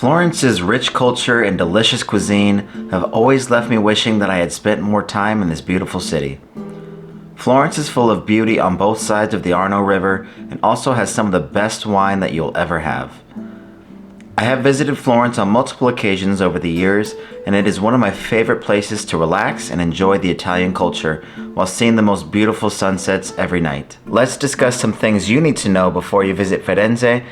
Florence's rich culture and delicious cuisine have always left me wishing that I had spent more time in this beautiful city. Florence is full of beauty on both sides of the Arno River and also has some of the best wine that you'll ever have. I have visited Florence on multiple occasions over the years, and it is one of my favorite places to relax and enjoy the Italian culture while seeing the most beautiful sunsets every night. Let's discuss some things you need to know before you visit Firenze,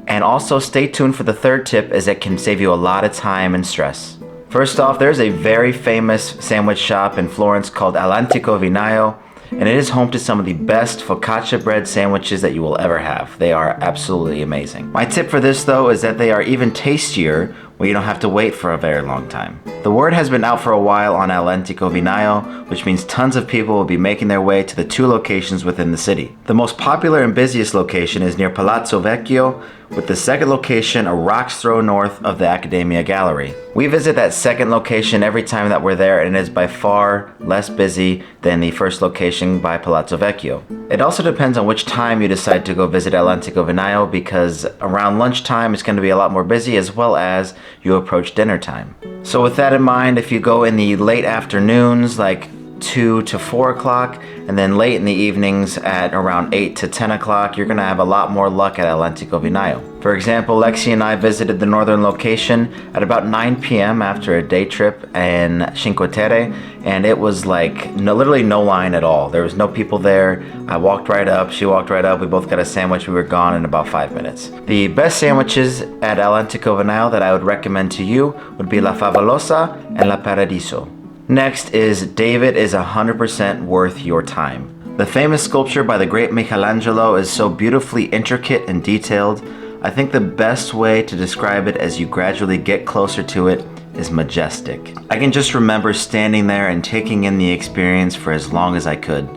and also stay tuned for the third tip as it can save you a lot of time and stress. First off, there's a very famous sandwich shop in Florence called All'Antico Vinaio, and it is home to some of the best focaccia bread sandwiches that you will ever have. They are absolutely amazing. My tip for this though is that they are even tastier when you don't have to wait for a very long time. The word has been out for a while on All'Antico Vinaio, which means tons of people will be making their way to the two locations within the city. The most popular and busiest location is near Palazzo Vecchio, with the second location a rock's throw north of the Accademia Gallery. We visit that second location every time that we're there, and it is by far less busy than the first location by Palazzo Vecchio. It also depends on which time you decide to go visit All'Antico Vinaio, because around lunchtime it's going to be a lot more busy, as well as you approach dinner time. So with that in mind, if you go in the late afternoons, like 2 to 4 o'clock, and then late in the evenings at around 8 to 10 o'clock, you're going to have a lot more luck at All'Antico Vinaio. For example, Lexi and I visited the northern location at about 9 p.m. after a day trip in Cinque Terre, and it was like literally no line at all. There was no people there. I walked right up, she walked right up, we both got a sandwich, we were gone in about 5 minutes. The best sandwiches at All'Antico Vinaio that I would recommend to you would be La Favolosa and La Paradiso. Next is David is 100% worth your time. The famous sculpture by the great Michelangelo is so beautifully intricate and detailed. I think the best way to describe it as you gradually get closer to it is majestic. I can just remember standing there and taking in the experience for as long as I could.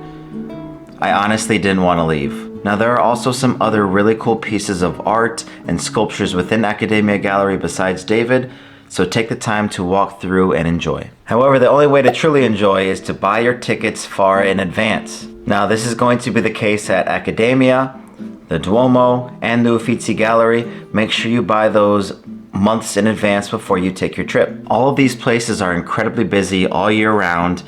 I honestly didn't want to leave. Now there are also some other really cool pieces of art and sculptures within Accademia Gallery besides David, so take the time to walk through and enjoy. However, the only way to truly enjoy is to buy your tickets far in advance. Now this is going to be the case at Accademia, the Duomo, and the Uffizi Gallery. Make sure you buy those months in advance before you take your trip. All of these places are incredibly busy all year round,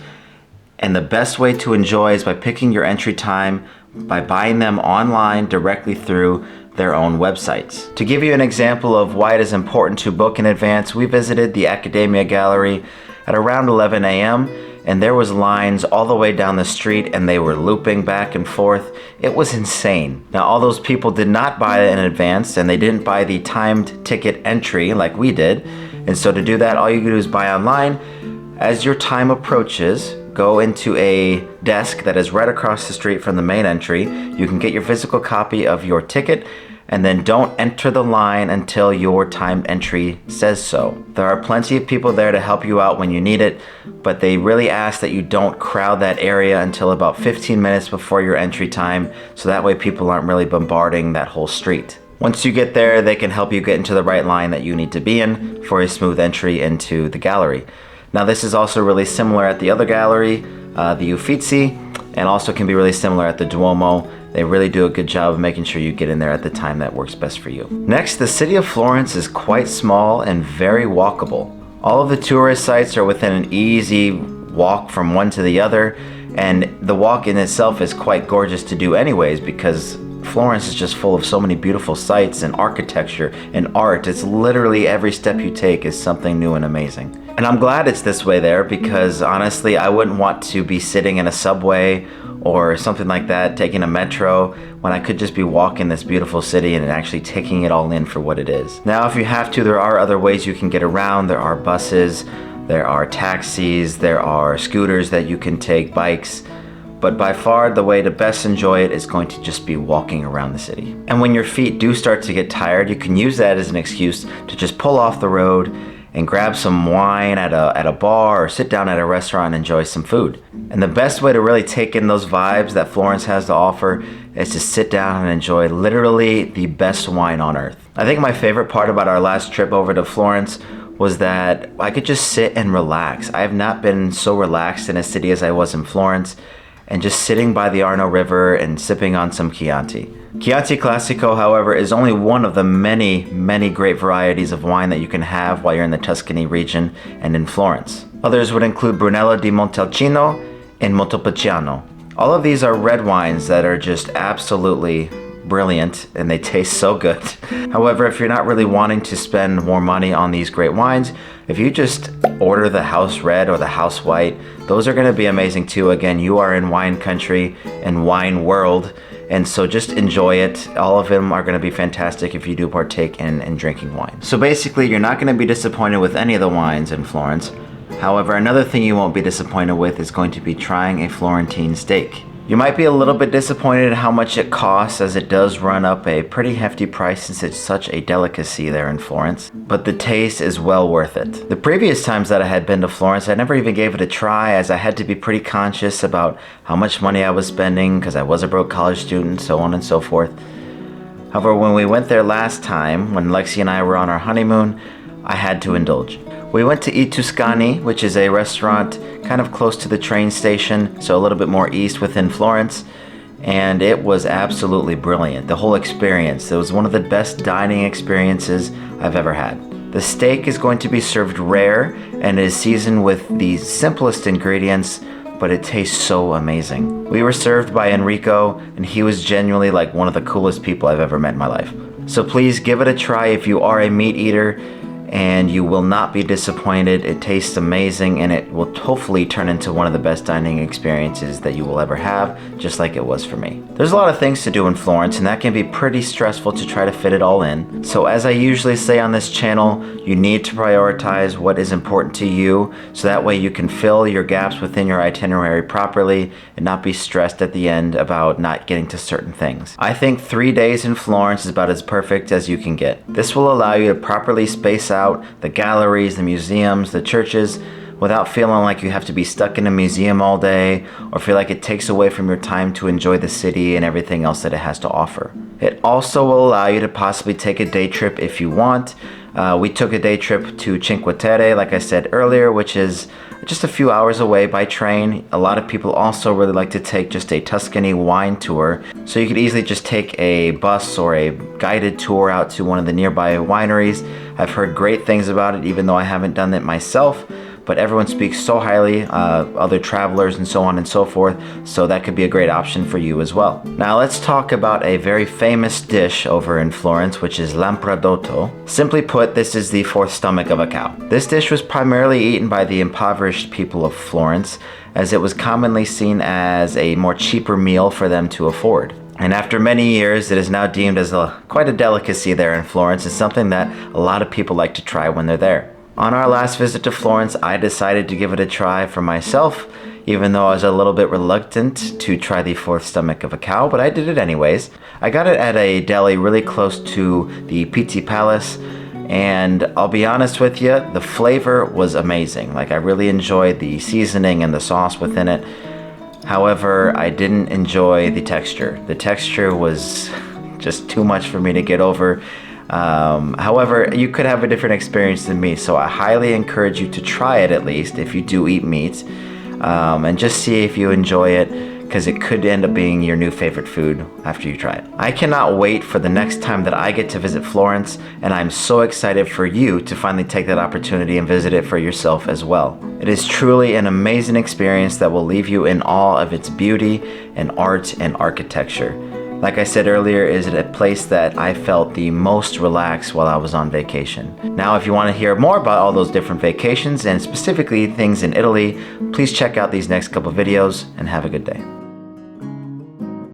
and the best way to enjoy is by picking your entry time by buying them online directly through their own websites. To give you an example of why it is important to book in advance, we visited the Accademia Gallery at around 11 a.m. and there was lines all the way down the street and they were looping back and forth. It was insane. Now all those people did not buy it in advance, and they didn't buy the timed ticket entry like we did. And so to do that, all you can do is buy online. As your time approaches, go into a desk that is right across the street from the main entry. You can get your physical copy of your ticket, and then don't enter the line until your timed entry says so. There are plenty of people there to help you out when you need it, but they really ask that you don't crowd that area until about 15 minutes before your entry time, so that way people aren't really bombarding that whole street. Once you get there, they can help you get into the right line that you need to be in for a smooth entry into the gallery. Now this is also really similar at the other gallery, the Uffizi, and also can be really similar at the Duomo. They really do a good job of making sure you get in there at the time that works best for you. Next, the city of Florence is quite small and very walkable. All of the tourist sites are within an easy walk from one to the other, and the walk in itself is quite gorgeous to do anyways, because Florence is just full of so many beautiful sights and architecture and art. It's literally every step you take is something new and amazing. And I'm glad it's this way there, because honestly, I wouldn't want to be sitting in a subway or something like that, taking a metro, when I could just be walking this beautiful city and actually taking it all in for what it is. Now, if you have to, there are other ways you can get around. There are buses, there are taxis, there are scooters that you can take, bikes. But by far, the way to best enjoy it is going to just be walking around the city. And when your feet do start to get tired, you can use that as an excuse to just pull off the road and grab some wine at a bar or sit down at a restaurant and enjoy some food. And the best way to really take in those vibes that Florence has to offer is to sit down and enjoy literally the best wine on earth. I think my favorite part about our last trip over to Florence was that I could just sit and relax. I have not been so relaxed in a city as I was in Florence, and just sitting by the Arno River and sipping on some Chianti. Chianti Classico, however, is only one of the many great varieties of wine that you can have while you're in the Tuscany region and in Florence. Others would include Brunello di Montalcino and Montepulciano. All of these are red wines that are just absolutely brilliant and they taste so good. However, if you're not really wanting to spend more money on these great wines, if you just order the house red or the house white, those are going to be amazing too. Again, you are in wine country and wine world, and so just enjoy it. All of them are going to be fantastic if you do partake in drinking wine. So basically, you're not going to be disappointed with any of the wines in Florence. However, another thing you won't be disappointed with is going to be trying a Florentine steak. You might be a little bit disappointed at how much it costs, as it does run up a pretty hefty price since it's such a delicacy there in Florence, but the taste is well worth it. The previous times that I had been to Florence, I never even gave it a try, as I had to be pretty conscious about how much money I was spending because I was a broke college student, so on and so forth. However, when we went there last time, when Lexi and I were on our honeymoon, I had to indulge. We went to I Tuscani, which is a restaurant kind of close to the train station, so a little bit more east within Florence, and it was absolutely brilliant. The whole experience, it was one of the best dining experiences I've ever had. The steak is going to be served rare and is seasoned with the simplest ingredients, but it tastes so amazing. We were served by Enrico, and he was genuinely like one of the coolest people I've ever met in my life. So please give it a try if you are a meat eater, and you will not be disappointed. It tastes amazing, and it will hopefully turn into one of the best dining experiences that you will ever have, just like it was for me. There's a lot of things to do in Florence, and that can be pretty stressful to try to fit it all in. So as I usually say on this channel, you need to prioritize what is important to you, so that way you can fill your gaps within your itinerary properly and not be stressed at the end about not getting to certain things. I think 3 days in Florence is about as perfect as you can get. This will allow you to properly space out the galleries, the museums, the churches, without feeling like you have to be stuck in a museum all day or feel like it takes away from your time to enjoy the city and everything else that it has to offer. It also will allow you to possibly take a day trip if you want. We took a day trip to Cinque Terre, like I said earlier, which is just a few hours away by train. A lot of people also really like to take just a Tuscany wine tour. So you could easily just take a bus or a guided tour out to one of the nearby wineries. I've heard great things about it, even though I haven't done it myself. But everyone speaks so highly, other travelers and so on and so forth, so that could be a great option for you as well. Now let's talk about a very famous dish over in Florence, which is lampradotto. Simply put, this is the fourth stomach of a cow. This dish was primarily eaten by the impoverished people of Florence, as it was commonly seen as a more cheaper meal for them to afford. And after many years, it is now deemed as quite a delicacy there in Florence. It's something that a lot of people like to try when they're there. On our last visit to Florence, I decided to give it a try for myself, even though I was a little bit reluctant to try the fourth stomach of a cow, but I did it anyways. I got it at a deli really close to the Pitti Palace, and I'll be honest with you, the flavor was amazing. Like, I really enjoyed the seasoning and the sauce within it. However, I didn't enjoy the texture. The texture was just too much for me to get over. However, you could have a different experience than me, so I highly encourage you to try it at least if you do eat meat, and just see if you enjoy it, because it could end up being your new favorite food after you try it. I cannot wait for the next time that I get to visit Florence, and I'm so excited for you to finally take that opportunity and visit it for yourself as well. It is truly an amazing experience that will leave you in awe of its beauty and art and architecture. Like I said earlier, is it a place that I felt the most relaxed while I was on vacation. Now, if you want to hear more about all those different vacations and specifically things in Italy, please check out these next couple videos and have a good day.